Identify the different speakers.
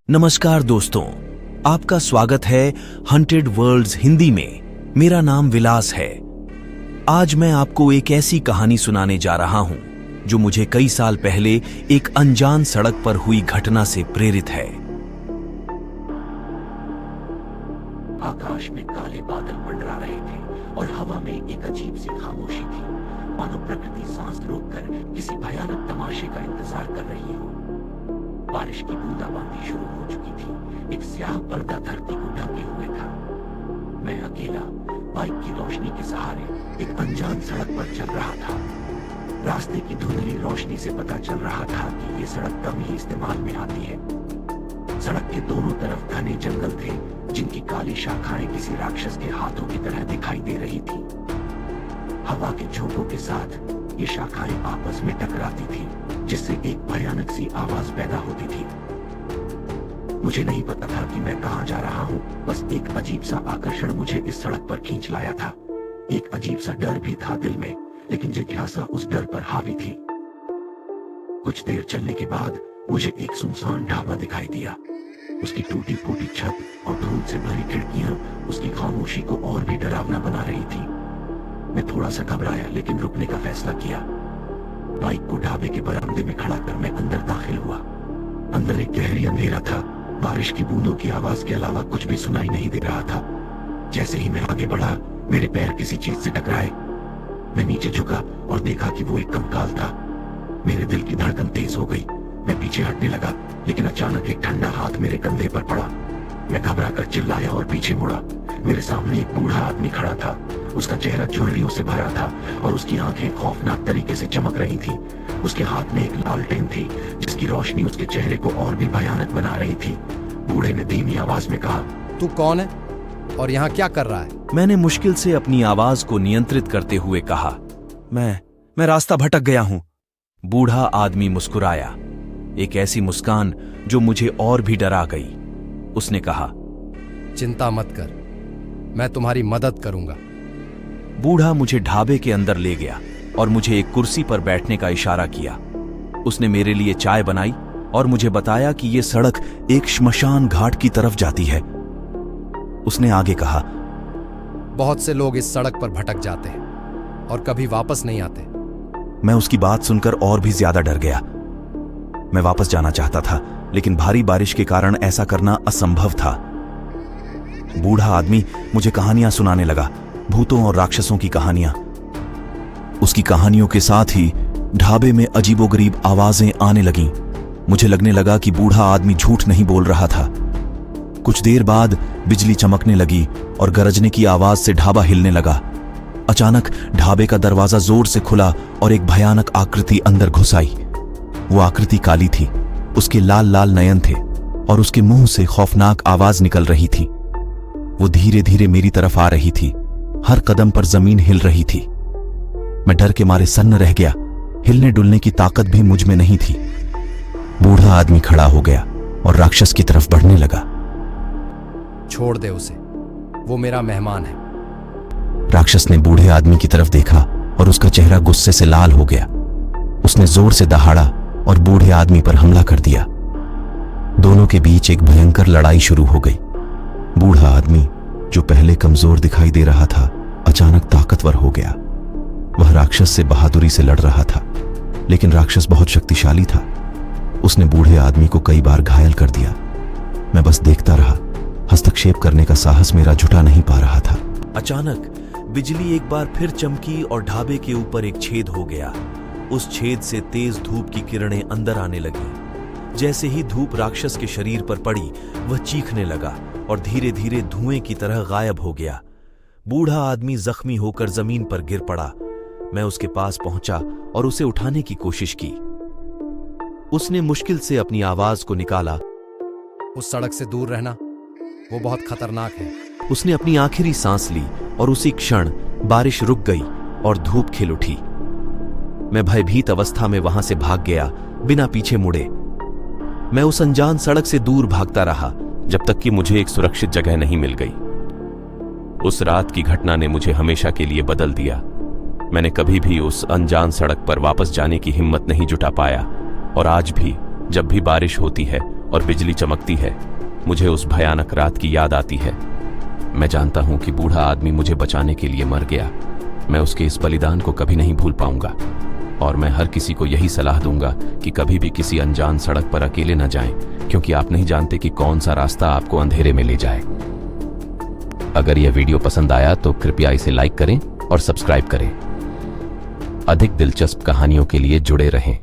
Speaker 1: नमस्कार दोस्तों, आपका स्वागत है हंटेड वर्ल्ड्स हिंदी में। मेरा नाम विलास है। आज मैं आपको एक ऐसी कहानी सुनाने जा रहा हूं जो मुझे कई साल पहले एक अनजान सड़क पर हुई घटना से प्रेरित है।
Speaker 2: आकाश में काले बादल मंडरा रहे थे और हवा में एक अजीब सी खामोशी थी, मानो प्रकृति सांस रोककर किसी भयानक तमाशे का इंतजार कर रही हो। बारिश की बूंदाबांदी शुरू हो चुकी थी। एक स्याह पर्दा धरती को ढके हुए था। मैं अकेला बाइक की रोशनी के सहारे एक अनजान सड़क पर चल रहा था। रास्ते की धुंधली रोशनी से पता चल रहा था कि ये सड़क कम ही इस्तेमाल में आती है। सड़क के दोनों तरफ घने जंगल थे, जिनकी काली शाखाएं किसी राक्षस के हाथों की तरह दिखाई दे रही थी। हवा के झोंकों के साथ ये शाखाएं आपस में टकराती थी, जिससे एक भयानक सी आवाज पैदा होती थी। मुझे नहीं पता था कि मैं कहां जा रहा हूं, बस एक अजीब सा आकर्षण मुझे इस सड़क पर खींच लाया था। एक अजीब सा डर भी था दिल में, लेकिन जिज्ञासा उस डर पर हावी थी। कुछ देर चलने के बाद मुझे एक सुनसान ढाबा दिखाई दिया। उसकी टूटी फूटी छत और धूल से भरी खिड़कियां उसकी खामोशी को और भी डरावना बना रही थी। मैं थोड़ा सा घबराया, लेकिन रुकने का फैसला किया। बाइक को ढाबे के बरामदे में खड़ा कर मैं अंदर दाखिल हुआ। अंदर एक गहरी अंधेरा था। बारिश की बूंदों की आवाज के अलावा कुछ भी सुनाई नहीं दे रहा था। जैसे ही मैं आगे बढ़ा, मेरे पैर किसी चीज से टकराए। मैं नीचे झुका और देखा कि वो एक कंकाल था। मेरे दिल की धड़कन तेज हो गई। मैं पीछे हटने लगा, लेकिन अचानक एक ठंडा हाथ मेरे कंधे पर पड़ा। मैं घबरा कर चिल्लाया और पीछे मुड़ा। मेरे सामने एक बूढ़ा आदमी खड़ा था। उसका चेहरा झुर्रियों से भरा था और उसकी आंखें खौफनाक तरीके से चमक रही थी। उसके हाथ में एक लालटेन थी, जिसकी रोशनी उसके चेहरे को और भी भयानक बना रही थी। बूढ़े ने धीमी आवाज में कहा,
Speaker 3: तू कौन है और यहाँ क्या कर रहा है?
Speaker 1: मैंने मुश्किल से अपनी आवाज को नियंत्रित करते हुए कहा, मैं रास्ता भटक गया हूं। बूढ़ा आदमी मुस्कुराया, एक ऐसी मुस्कान जो मुझे और भी डरा गई। उसने कहा,
Speaker 3: चिंता मत कर, मैं तुम्हारी मदद करूंगा।
Speaker 1: बूढ़ा मुझे ढाबे के अंदर ले गया और मुझे एक कुर्सी पर बैठने का इशारा किया। उसने मेरे लिए चाय बनाई और मुझे बताया कि यह सड़क एक श्मशान घाट की तरफ जाती है। उसने आगे कहा,
Speaker 3: बहुत से लोग इस सड़क पर भटक जाते हैं और कभी वापस नहीं आते।
Speaker 1: मैं उसकी बात सुनकर और भी ज्यादा डर गया। मैं वापस जाना चाहता था, लेकिन भारी बारिश के कारण ऐसा करना असंभव था। बूढ़ा आदमी मुझे कहानियां सुनाने लगा, भूतों और राक्षसों की कहानियां। उसकी कहानियों के साथ ही ढाबे में अजीबोगरीब आवाजें आने लगीं। मुझे लगने लगा कि बूढ़ा आदमी झूठ नहीं बोल रहा था। कुछ देर बाद बिजली चमकने लगी और गरजने की आवाज से ढाबा हिलने लगा। अचानक ढाबे का दरवाजा जोर से खुला और एक भयानक आकृति अंदर घुस आई। वो आकृति काली थी, उसके लाल लाल नयन थे और उसके मुंह से खौफनाक आवाज निकल रही थी। वो धीरे धीरे मेरी तरफ आ रही थी। हर कदम पर जमीन हिल रही थी। मैं डर के मारे सन्न रह गया। हिलने डुलने की ताकत भी मुझ में नहीं थी। बूढ़ा आदमी खड़ा हो गया और राक्षस की तरफ बढ़ने लगा।
Speaker 3: छोड़ दे उसे, वो मेरा मेहमान है।
Speaker 1: राक्षस ने बूढ़े आदमी की तरफ देखा और उसका चेहरा गुस्से से लाल हो गया। उसने जोर से दहाड़ा और बूढ़े आदमी पर हमला कर दिया। दोनों के बीच एक भयंकर लड़ाई शुरू हो गई। बूढ़ा आदमी, जो पहले कमजोर दिखाई दे रहा था, अचानक ताकतवर हो गया। वह राक्षस से बहादुरी से लड़ रहा था, लेकिन राक्षस बहुत शक्तिशाली था। उसने बूढ़े आदमी को कई बार घायल कर दिया। मैं बस देखता रहा। हस्तक्षेप करने का साहस मेरा जुटा नहीं पा रहा था। अचानक बिजली एक बार फिर चमकी और ढाबे के ऊपर एक छेद हो गया। उस छेद से तेज धूप की किरणें अंदर आने लगी। जैसे ही धूप राक्षस के शरीर पर पड़ी, वह चीखने लगा और धीरे धीरे धुएं की तरह गायब हो गया। बूढ़ा आदमी जख्मी होकर जमीन पर गिर पड़ा। मैं उसके पास पहुंचा और उसे उठाने की कोशिश की। उसने मुश्किल से अपनी आवाज को निकाला,
Speaker 3: उस सड़क से दूर रहना, वो बहुत खतरनाक है।
Speaker 1: उसने अपनी आखिरी सांस ली और उसी क्षण बारिश रुक गई और धूप खिल उठी। मैं भयभीत अवस्था में वहां से भाग गया, बिना पीछे मुड़े। मैं उस अनजान सड़क से दूर भागता रहा जब तक कि मुझे एक सुरक्षित जगह नहीं मिल गई। उस रात की घटना ने मुझे हमेशा के लिए बदल दिया। मैंने कभी भी उस अनजान सड़क पर वापस जाने की हिम्मत नहीं जुटा पाया और आज भी जब भी बारिश होती है और बिजली चमकती है, मुझे उस भयानक रात की याद आती है। मैं जानता हूं कि बूढ़ा आदमी मुझे बचाने के लिए मर गया। मैं उसके इस बलिदान को कभी नहीं भूल पाऊंगा और मैं हर किसी को यही सलाह दूंगा कि कभी भी किसी अनजान सड़क पर अकेले न जाएं, क्योंकि आप नहीं जानते कि कौन सा रास्ता आपको अंधेरे में ले जाए। अगर यह वीडियो पसंद आया तो कृपया इसे लाइक करें और सब्सक्राइब करें। अधिक दिलचस्प कहानियों के लिए जुड़े रहें।